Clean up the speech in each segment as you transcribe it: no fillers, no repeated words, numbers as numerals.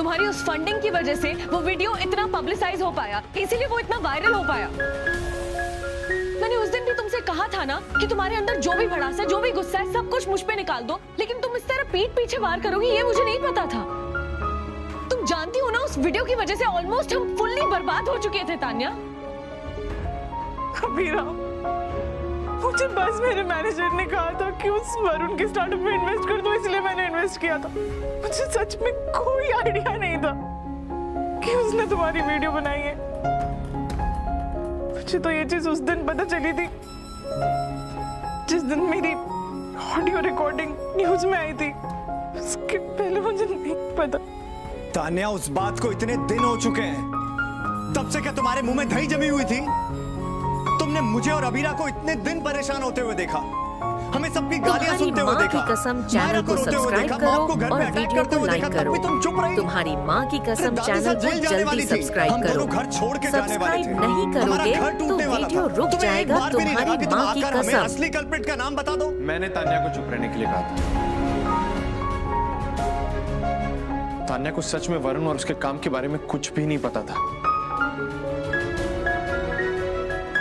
तुम्हारी उस फंडिंग की वजह से वो वीडियो इतना पब्लिसाइज हो पाया, इसीलिए वो इतना वायरल हो पाया। मैंने उस दिन भी तुमसे कहा था ना कि तुम्हारे अंदर जो भी भड़ास है, जो भी गुस्सा है, सब कुछ मुझ पे निकाल दो, लेकिन तुम इस तरह पीठ पीछे वार करोगी ये मुझे नहीं पता था। तुम जानती हो ना, उस वीडियो की वजह से ऑलमोस्ट हम फुल्ली बर्बाद हो चुके थे तान्या। अबीरा, मुझे बस मेरे मैनेजर ने कहा था कि उस वरुण के स्टार्टअप में इन्वेस्ट कर दो, इसलिए मैंने इन्वेस्ट किया था। मुझे सच में कोई आइडिया नहीं था कि उसने तुम्हारी वीडियो बनाई है। मुझे तो ये चीज उस दिन पता चली थी जिस दिन मेरी ऑडियो रिकॉर्डिंग न्यूज में आई थी, उसके पहले मुझे नहीं पता। तान्या, उस बात को इतने दिन हो चुके हैं, तब से क्या तुम्हारे मुंह में दही जमी हुई थी? तुमने मुझे और अबीरा को इतने दिन परेशान होते हुए देखा, हमें सबकी गालियां सुनते हुए देखा, कसम चैनल को सब्सक्राइब करो और वीडियो को लाइक करो। तुम चुप रही। तुम्हारी माँ की कसम चैनल को जल्दी सब्सक्राइब करो। घर छोड़ के जाने वाले थे। सब्सक्राइब नहीं करोगे तो वीडियो रुक जाएगा। तुम्हारी माँ की कसम। असली कल्प्रिट का नाम बता दो। मैंने तान्या को चुप रहने के लिए कहा था। तान्या को सच में वरुण और उसके काम के बारे में कुछ भी नहीं पता था।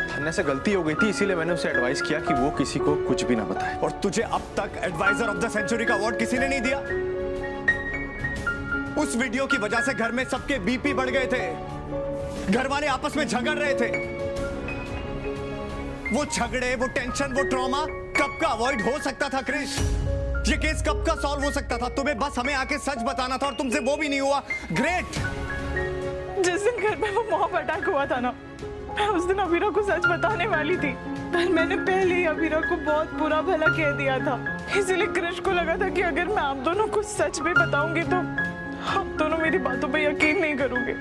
तान्या से गलती हो गई थी, इसीलिए मैंने उसे एडवाइस किया कि वो किसी को कुछ भी ना बताए। और तुझे अब तक एडवाइजर ऑफ द सेंचुरी का अवार्ड किसी ने नहीं दिया? उस वीडियो की वजह से घर में सबके बीपी बढ़ गए थे, घर वाले आपस में झगड़ रहे थे। वो झगड़े, वो टेंशन, वो ट्रॉमा कब का अवॉइड हो सकता था क्रिश? ये केस कब का सॉल्व हो सकता था? तुम्हें बस हमें आके सच बताना था और तुमसे वो भी नहीं हुआ। ग्रेट। जिस दिन घर में वो मॉब अटैक हुआ था ना, मैं उस दिन अबीरा को सच बताने वाली थी, पर मैंने पहले ही अबीरा को बहुत बुरा भला कह दिया था। इसीलिए क्रिश को लगा था कि अगर मैं आप दोनों को सच भी बताऊंगी तो आप दोनों मेरी बातों पे यकीन नहीं करोगे।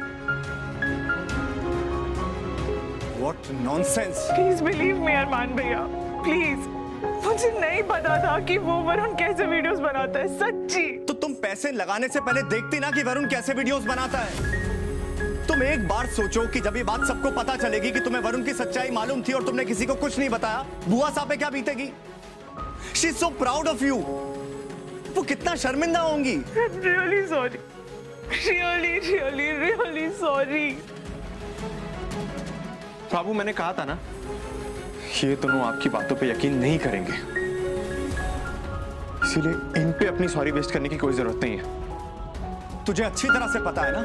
What nonsense! Please believe me Arman भैया, प्लीज। मुझे नहीं पता था कि वो वरुण कैसे वीडियोस बनाता है, सच्ची। तो तुम पैसे लगाने से पहले देखती ना कि वरुण कैसे वीडियोस बनाता है। तुम एक बार सोचो कि जब ये बात सबको पता चलेगी कि तुम्हें वरुण की सच्चाई मालूम थी और तुमने किसी को कुछ नहीं बताया, बुआ साहब पे क्या बीतेगी? She is so proud of you. वो कितना शर्मिंदा होंगी। Really sorry, really sorry. बाबू, मैंने कहा था ना, ये दोनों आपकी बातों पे यकीन नहीं करेंगे, इसीलिए इन पे अपनी सॉरी वेस्ट करने की कोई जरूरत नहीं है। तुझे अच्छी तरह से पता है ना,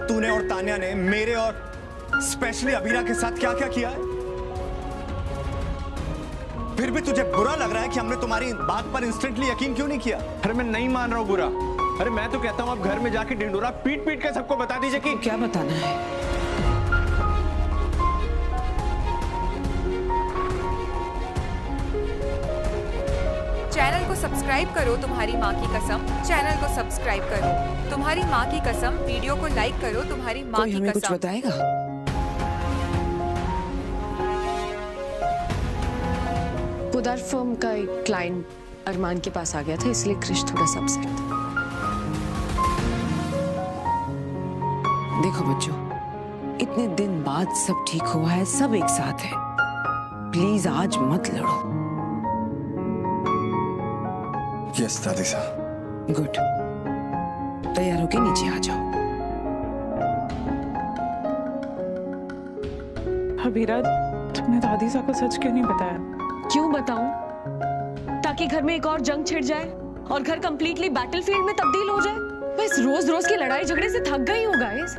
तूने और तान्या ने मेरे और स्पेशली अबीरा के साथ क्या क्या किया है। फिर भी तुझे बुरा लग रहा है कि हमने तुम्हारी बात पर इंस्टेंटली यकीन क्यों नहीं किया? अरे मैं नहीं मान रहा हूँ बुरा। अरे मैं तो कहता हूँ आप घर में जाके ढिंडोरा पीट पीट के सबको बता दीजिए कि क्या बताना है। चैनल को सब्सक्राइब करो तुम्हारी माँ की कसम। चैनल को सब्सक्राइब करो तुम्हारी माँ की कसम। वीडियो को लाइक करो तुम्हारी माँ की कसम। कुछ बताएगा? पुदार फर्म का एक क्लाइंट अरमान के पास आ गया था, इसलिए क्रिश थोड़ा सा अपसेट था। देखो बच्चों, इतने दिन बाद सब ठीक हुआ है, सब एक साथ है। प्लीज आज मत लड़ो। यस दादी साहब। गुड। तैयार होके नीचे आ जाओ। अबीरा, तुमने दादी साहब को सच क्यों नहीं बताया? क्यों बताऊं? ताकि घर में एक और जंग छिड़ जाए और घर कंप्लीटली बैटलफील्ड में तब्दील हो जाए। बस रोज रोज की लड़ाई झगड़े से थक गई हूँ गाइस।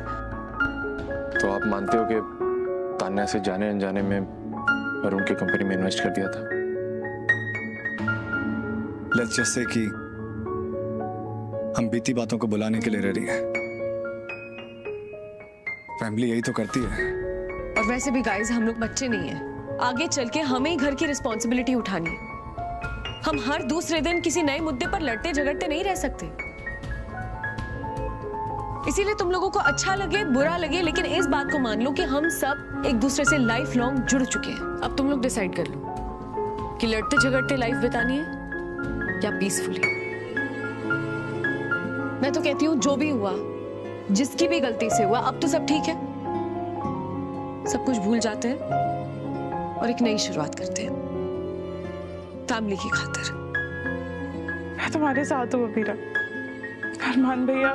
तो आप मानते हो कि तान्या से जाने अनजाने में वरुण की कंपनी में इन्वेस्ट कर दिया था? लेट्स जस्ट से कि हम बीती बातों को बुलाने के लिए रेडी हैं। फैमिली यही तो करती है। और वैसे भी गाइस, हम लोग बच्चे नहीं हैं। आगे चल के हमें ही घर की रिस्पॉन्सिबिलिटी उठानी है। हम हर दूसरे दिन किसी नए मुद्दे पर लड़ते झगड़ते नहीं रह सकते। इसीलिए तुम लोगों को अच्छा लगे बुरा लगे, लेकिन इस बात को मान लो कि हम सब एक दूसरे से लाइफ लॉन्ग जुड़ चुके हैं। अब तुम लोग डिसाइड कर लो कि लड़ते झगड़ते लाइफ बितानी है या पीसफुली। मैं तो कहती हूँ जो भी हुआ, जिसकी भी गलती से हुआ, अब तो सब ठीक है। सब कुछ भूल जाते हैं और एक नई शुरुआत करते हैं, फैमिली की खातिर। मैं तुम्हारे साथ हूँ अबीरा। अरमान भैया,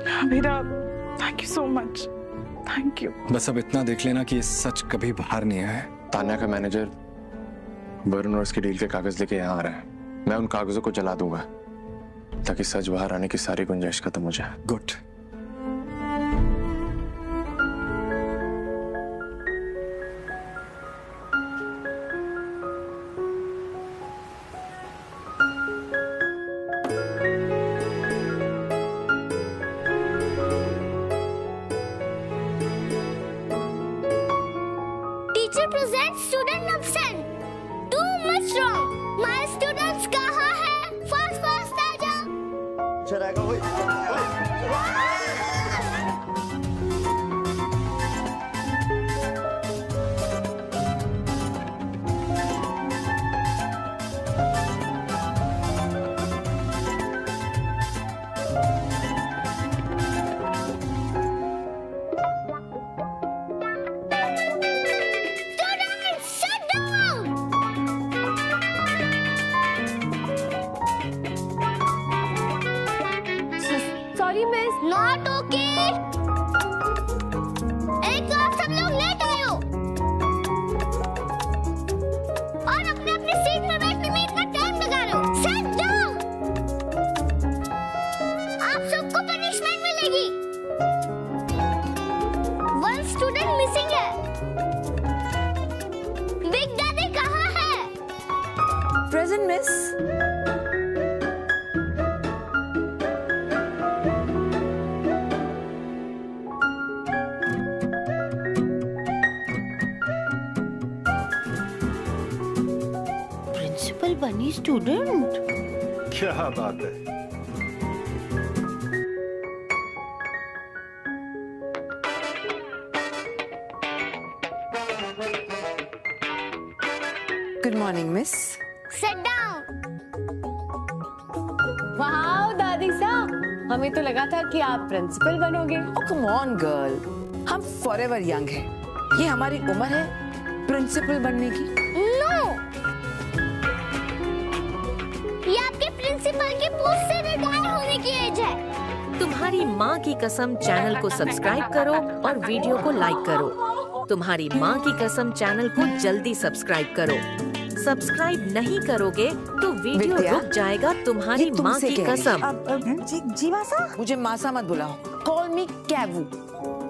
Abira, thank you so much, thank you. बस अब इतना देख लेना कि ये सच कभी बाहर नहीं आए। तान्या का मैनेजर वरुण और उसकी डील के कागज लेके यहाँ आ रहा है। मैं उन कागजों को जला दूंगा ताकि सच बाहर आने की सारी गुंजाइश खत्म हो जाए। Good. Teacher presents student absent. Too much wrong. My students कहाँ है? Fast fast आ जाओ. चलेगा वही। Students, sit down. Sorry miss. Not okay. एक तो आप सब लोग लेट आए हो और अपने अपने सीट में बैठने में इतना टाइम लगा रहे हो। Sit down. आप सबको पनिशमेंट मिलेगी। One student missing है। बिग दादी कहाँ है? Present miss. प्रिंसिपल बनी स्टूडेंट। क्या बात है। Good morning miss. Sit down. वाह दादी साहब, हमें तो लगा था कि आप प्रिंसिपल बनोगे। ओह कम ऑन गर्ल, हम फॉरएवर यंग हैं। ये हमारी उम्र है प्रिंसिपल बनने की। No. ये आपके प्रिंसिपल की पोस्ट से रिटायर होने की एज है। तुम्हारी माँ की कसम चैनल को सब्सक्राइब करो और वीडियो को लाइक करो। तुम्हारी माँ की कसम चैनल को जल्दी सब्सक्राइब करो। सब्सक्राइब नहीं करोगे तो वीडियो विद्या, रुक जाएगा। तुम्हारी ये माँ तुमसे की कह रही कसम। जी मासा, मुझे मासा मत बुलाओ। कॉल मी कैवू।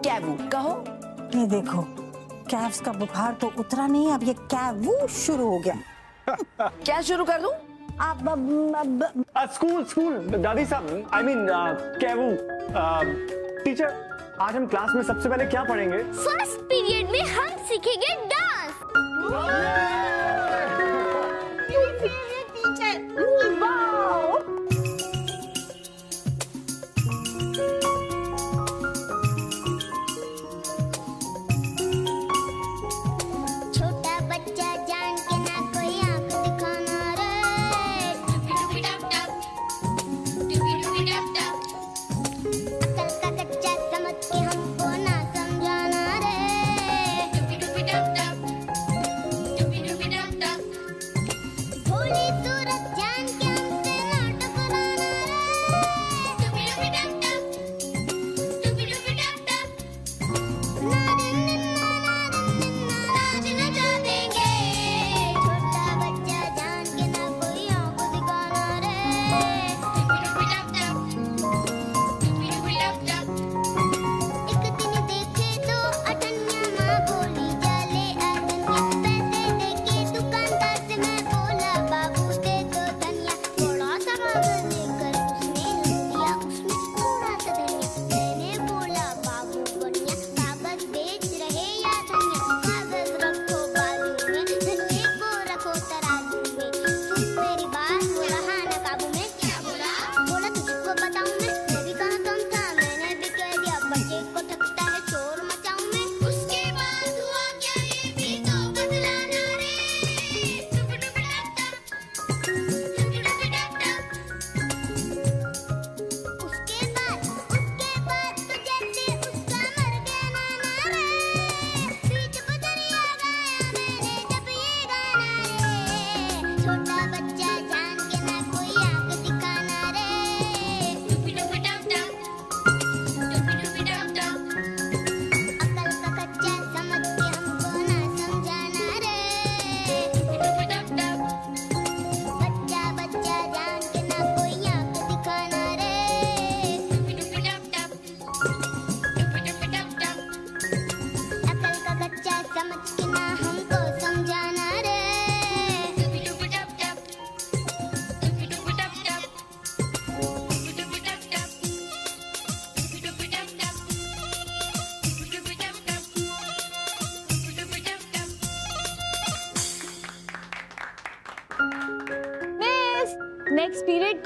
कैवू कहो। ये देखो, कैव्स का बुखार तो उतरा नहीं, अब ये कैवू शुरू हो गया। क्या शुरू कर दूं? अब स्कूल दादी साहब, आई मीन केवू। टीचर, आज हम क्लास में सबसे पहले क्या पढ़ेंगे? फर्स्ट पीरियड में हम सीखेंगे डांस। छोटा बच्चा जान के ना कोई आंख दिखाना रे। अकल का कच्चा समझ के हमको ना समझाना रे।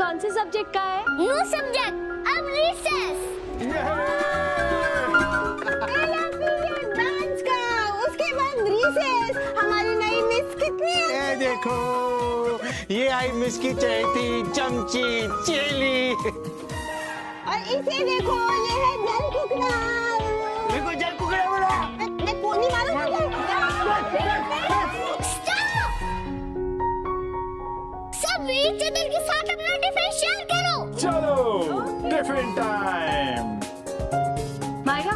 कौन से सब्जेक्ट का है? नो सब्जेक्ट, अब रिसेस। डांस का, उसके बाद रिसेस। हमारी नई मिस कितनी है? ये देखो, ये आई मिस की चहेती चमची चेली। और इसे देखो, ये है जल कुकड़ा। देखो जल कुकड़ा बोला। मैं पोनी मारूं तुझे। सब एक अदर के साथ अपना टिफिन शेयर करो। चलो tiffin time. Myra,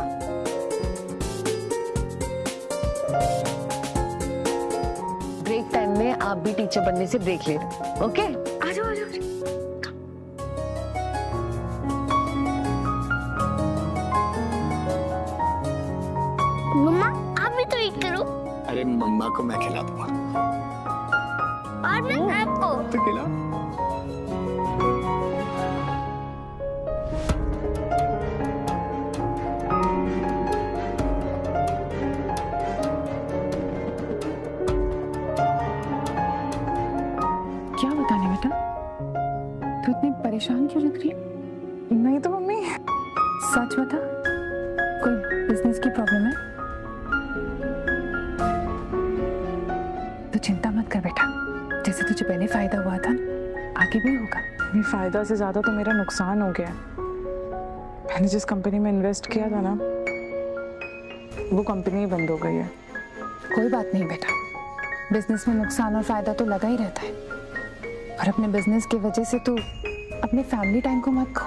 break time में आप भी टीचर बनने से ब्रेक ले रहे, ओके? आ जाओ, आ जाओ। मम्मा आप भी तो ईट करो। अरे मम्मा को मैं खिला दूंगा। और मैं आपको। तो खिला। क्या बताने बेटा? तू इतनी परेशान क्यों लग रही है? नहीं तो मम्मी, सच बता, कोई बिजनेस की प्रॉब्लम है? तो चिंता मत कर बेटा, जैसे तुझे पहले फायदा हुआ था आगे भी होगा। ये फायदा से ज्यादा तो मेरा नुकसान हो गया। मैंने जिस कंपनी में इन्वेस्ट किया था ना, वो कंपनी ही बंद हो गई है। कोई बात नहीं बेटा, बिजनेस में नुकसान और फायदा तो लगा ही रहता है। और अपने बिजनेस की वजह से तू अपने फैमिली टाइम को मत खो,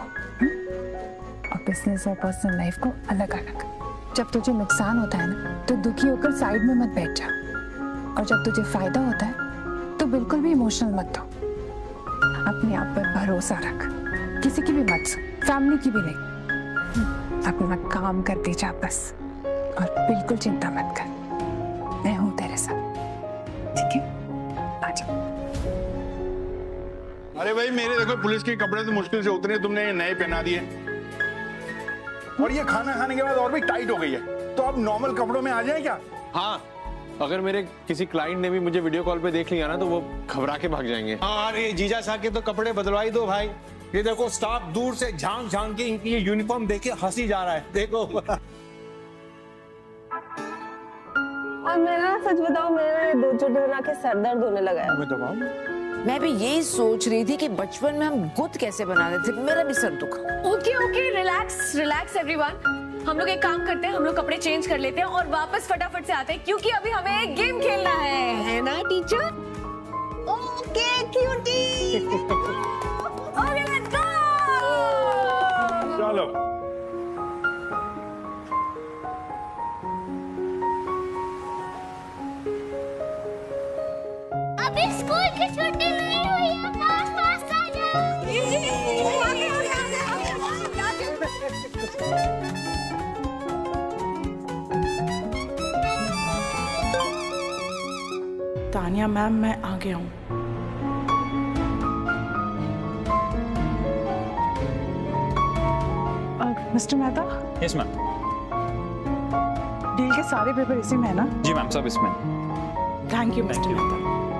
और बिजनेस और पर्सनल लाइफ को अलग अलग। जब तुझे नुकसान होता है ना, तो दुखी होकर साइड में मत बैठ जा, और जब तुझे फायदा होता है तो बिल्कुल भी इमोशनल मत हो। अपने आप पर भरोसा रख, किसी की भी मत सुन, फैमिली की भी नहीं। अपना काम करती जा बस, और बिल्कुल चिंता मत कर, मैं हूं तेरे साथ, ठीक है? आ जाओ। अरे भाई मेरे देखो पुलिस के कपड़े तो मुश्किल से उतरे, तुमने ये नए पहना दिए, और ये खाना खाने के बाद और भी टाइट हो गई है, तो अब नॉर्मल कपड़ों में आ जाए क्या? हाँ, अगर मेरे किसी क्लाइंट ने भी मुझे वीडियो कॉल पे देख लिया ना, तो वो घबरा के भाग जाएंगे। हाँ, अरे जीजा साहब के तो कपड़े बदलवाई दो भाई। ये देखो स्टाफ दूर से झांक झांक के इनकी ये यूनिफॉर्म देख के हंसी जा रहा है, देखो। और मेरा सच बताओ, मेरे 2 चोटी बना के सर दर्द होने लगा है। मैं भी यही सोच रही थी कि बचपन में हम गुद कैसे बनाते थे, मेरा भी सर दुखा। Okay okay, relax relax everyone. हम लोग एक काम करते हैं, हम लोग कपड़े चेंज कर लेते हैं और वापस फटाफट से आते हैं, क्योंकि अभी हमें एक गेम खेलना है ना teacher? Okay cutie. Okay let's go. चलो अभी स्कूल की छुट्टी नहीं हुई है, फास्ट फास्ट आ जाओ। तानिया मैम, मैं आ गया हूँ। Mister Mehta. Yes ma'am. Deal के सारे पेपर इसी में है ना? जी मैम, सब इसमें। Thank you mister Mehta.